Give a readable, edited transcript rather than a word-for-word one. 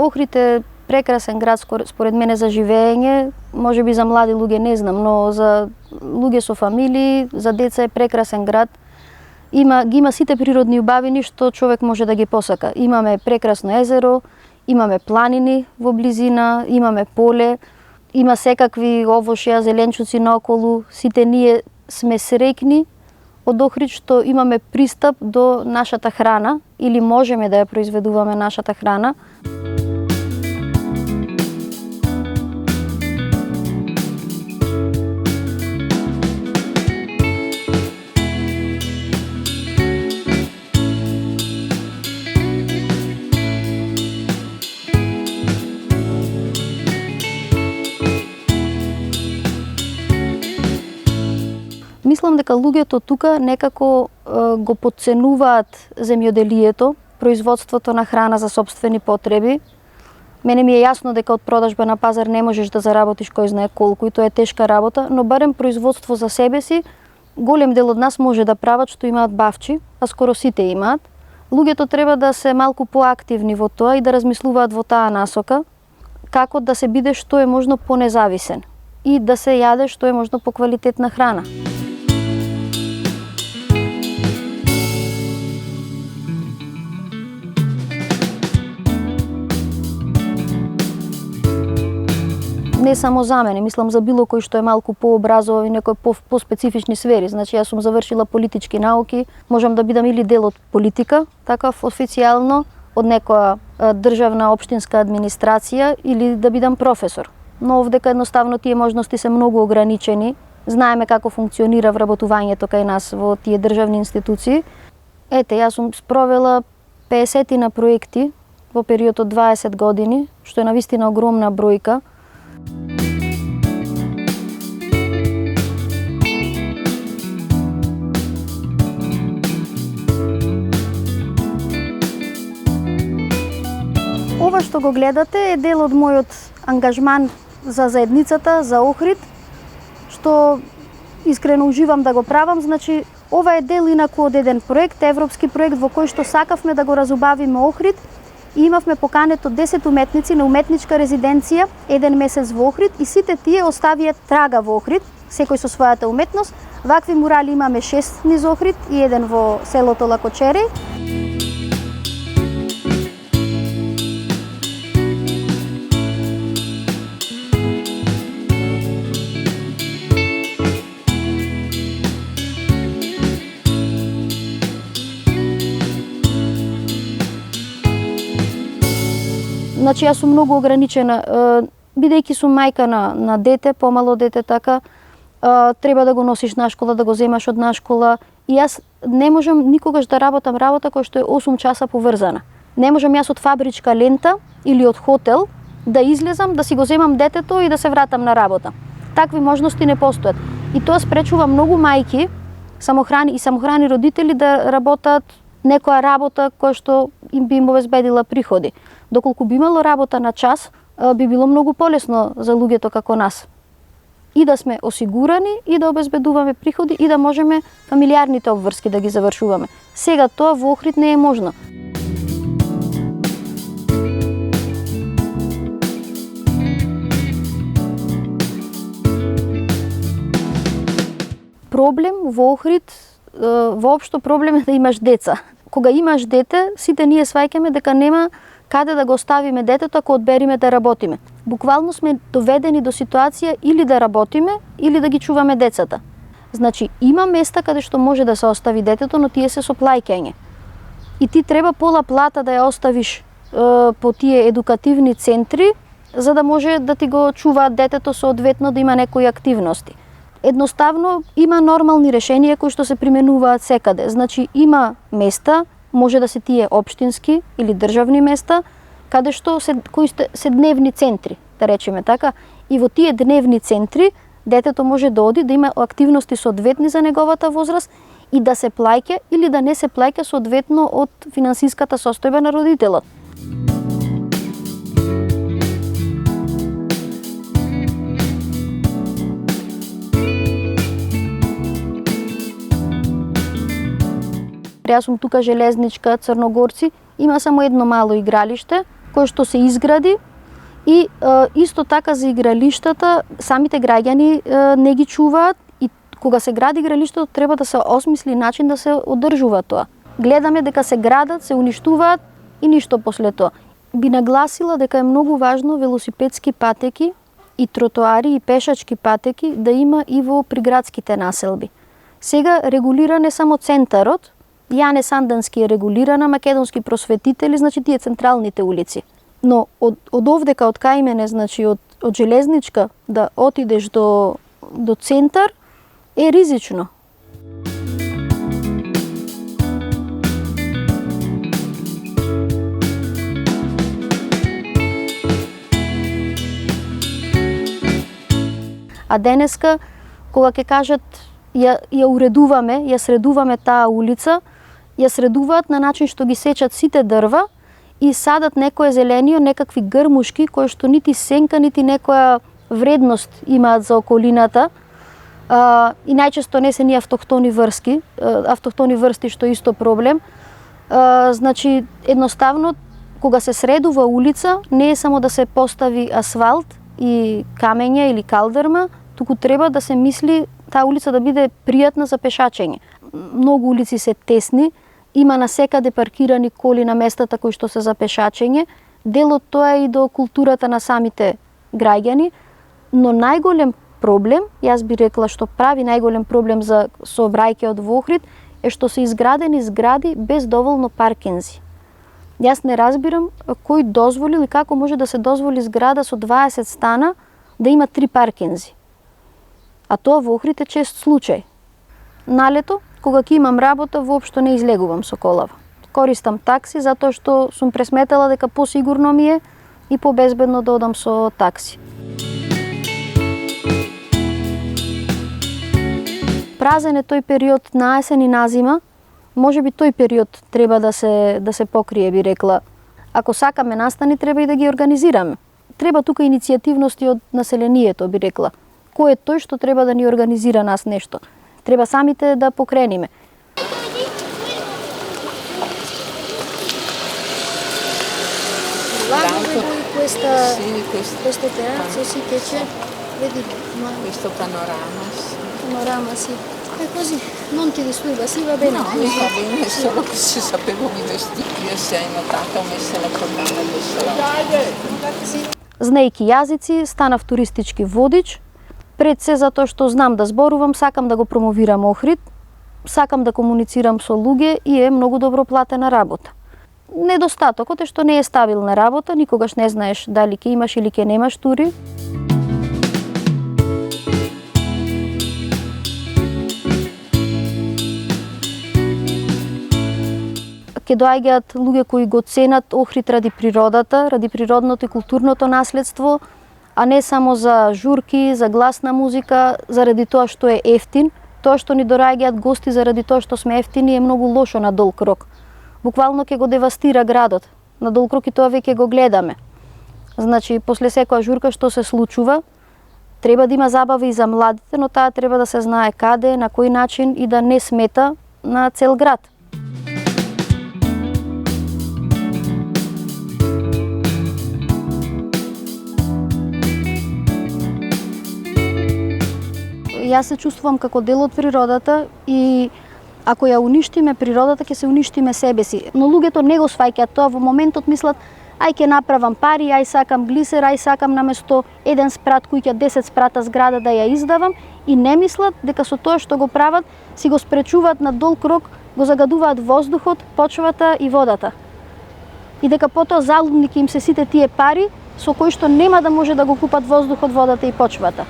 Охрид е прекрасен град според мене за живење, можеби за млади луѓе не знам, но за луѓе со фамилии, за деца е прекрасен град. Ги има сите природни убавини што човек може да ги посака. Имаме прекрасно езеро, имаме планини во близина, имаме поле, има секакви овошја, зеленчуци наоколу. Сите ние сме среќни од Охрид што имаме пристап до нашата храна или можеме да ја произведуваме нашата храна. Мислам дека луѓето тука некако го потценуваат земјоделието, производството на храна за сопствени потреби. Мене ми е јасно дека од продажба на пазар не можеш да заработиш кој знае колку и тоа е тешка работа, но барем производство за себе си голем дел од нас може да прават што имаат бавчи, а скоро сите имаат. Луѓето треба да се малку поактивни во тоа и да размислуваат во таа насока, како да се биде што е можно понезависен и да се јаде што е можно поквалитетна храна. Не само за мене, мислам за било кој што е малку пообразован и некои поспецифични сфери. Значи, јас сум завршила политички науки, можам да бидам или дел од политика, такав официјално, од некоја државна општинска администрација или да бидам професор. Но овдека едноставно тие можности се многу ограничени. Знаеме како функционира вработувањето кај нас во тие државни институции. Ете, јас сум спровела 50 на проекти во период од 20 години, што е навистина огромна бројка. Ова што го гледате е дел од мојот ангажман за заедницата, за Охрид, што искрено уживам да го правам. Значи, ова е дел инаку од еден проект, европски проект во кој што сакавме да го разубавиме Охрид и имавме покането 10 уметници на уметничка резиденција еден месец во Охрид и сите тие оставија трага во Охрид, секој со својата уметност. Вакви мурали имаме 6 низ Охрид и еден во селото Лакочери. Значи, јас сум многу ограничена, бидејќи сум мајка на дете, помало дете така, треба да го носиш на школа, да го земаш од на школа и јас не можам никогаш да работам работа која што е 8 часа поврзана. Не можам јас од фабричка лента или од хотел да излезам, да си го земам детето и да се вратам на работа. Такви можности не постојат. И тоа спречува многу мајки, самохрани родители да работат некоја работа која што би им обезбедила приходи. Доколку би имало работа на час, би било многу полесно за луѓето како нас. И да сме осигурани, и да обезбедуваме приходи, и да можеме фамилиарните обврски да ги завршуваме. Сега тоа во Охрид не е можно. Проблем во Охрид, воопшто проблем е да имаш деца. Кога имаш дете, сите ние сваќаме дека нема каде да го оставиме детето ако одбериме да работиме. Буквално сме доведени до ситуација или да работиме, или да ги чуваме децата. Значи, има места каде што може да се остави детето, но тие се со плаќање. И ти треба пола плата да ја оставиш по тие едукативни центри, за да може да ти го чуваат детето соодветно да има некои активности. Едноставно, има нормални решенија кои што се применуваат секаде. Значи, има места, може да се тие општински или државни места, каде што кои се дневни центри, да речеме така, и во тие дневни центри детето може да оди, да има активности соодветни за неговата возраст и да се плаќа или да не се плаќа соодветно од финансиската состојба на родителот. Јас сум тука железничка, Црногорци, има само едно мало игралиште, кој што се изгради и исто така за игралиштата самите граѓани не ги чуваат и кога се гради игралиштето треба да се осмисли начин да се одржува тоа. Гледаме дека се градат, се уништуваат и ништо после тоа. Би нагласила дека е многу важно велосипедски патеки и тротоари и пешачки патеки да има и во приградските населби. Сега регулиран е само центарот, Јане Сандански е регулирана, македонски просветители, значи тие централните улици. Но од овдека, од Кајмене, значи од железничка да отидеш до центар е ризично. А денеска, кога ќе кажат ја уредуваме, ја средуваме таа улица, ја средуваат на начин што ги сечат сите дрва и садат некое зеленио, некакви грмушки кои што нити сенка, нити некоја вредност имаат за околината. И најчесто не се ни автохтони врсти што е исто проблем. Значи, едноставно, кога се средува улица, не е само да се постави асфалт и камење или калдерма, туку треба да се мисли таа улица да биде пријатна за пешачење. Многу улици се тесни, има насекаде паркирани коли на местата кои што се за пешачење. Дел од тоа е и до културата на самите граѓани, но најголем проблем, јас би рекла што прави најголем проблем за сообраќајот во Охрид е што се изградени згради без доволно паркинзи. Јас не разбирам кој дозволил и како може да се дозволи зграда со 20 стана да има 3 паркинзи. А тоа во Охрид е чест случај. Налето, кога ќе имам работа, воопшто не излегувам со колава. Користам такси затоа што сум пресметала дека посигурно ми е и побезбедно да одам со такси. Празен е тој период на есен и на зима. Можеби тој период треба да се покрие, би рекла. Ако сакаме настани, треба и да ги организираме. Треба тука иницијативности од населението, би рекла. Кој е тој што треба да ни организира нас нешто? Треба самите да покрениме. Questo terrazzo si che c'è, vedi questo panorama. Panorama, sì. E così non ti disturba, sì, va bene. No, mi va bene, solo che se sapevo mi vestire. Io se hai notato ho messo la collana adesso. Знаејќи јазици, станав туристички водич. Пред се затоа што знам да зборувам, сакам да го промовирам Охрид, сакам да комуницирам со луѓе и е многу добро платена работа. Недостатокот е што не е стабилна работа, никогаш не знаеш дали ќе имаш или ќе немаш тури. Ќе доаѓаат луѓе кои го ценат Охрид ради природата, ради природното и културното наследство, а не само за журки, за гласна музика, заради тоа што е ефтин. Тоа што ни доаѓаат гости заради тоа што сме ефтини е многу лошо на долг рок. Буквално ќе го девастира градот. На долг рок и тоа веќе го гледаме. Значи, после секоја журка што се случува, треба да има забава и за младите, но таа треба да се знае каде, на кој начин и да не смета на цел град. Јас се чувствувам како дел од природата и ако ја уништиме природата, ќе се уништиме себе си. Но луѓето не го сваќаат тоа, во моментот мислат, ај ќе направам пари, ај сакам глисер, ај сакам наместо 1 спрат куќа 10 спрата зграда да ја издавам и не мислат дека со тоа што го прават си го спречуваат на долг рок, го загадуваат воздухот, почвата и водата. И дека потоа залудни ќе им се сите тие пари со кои што нема да може да го купат воздухот, водата и почвата.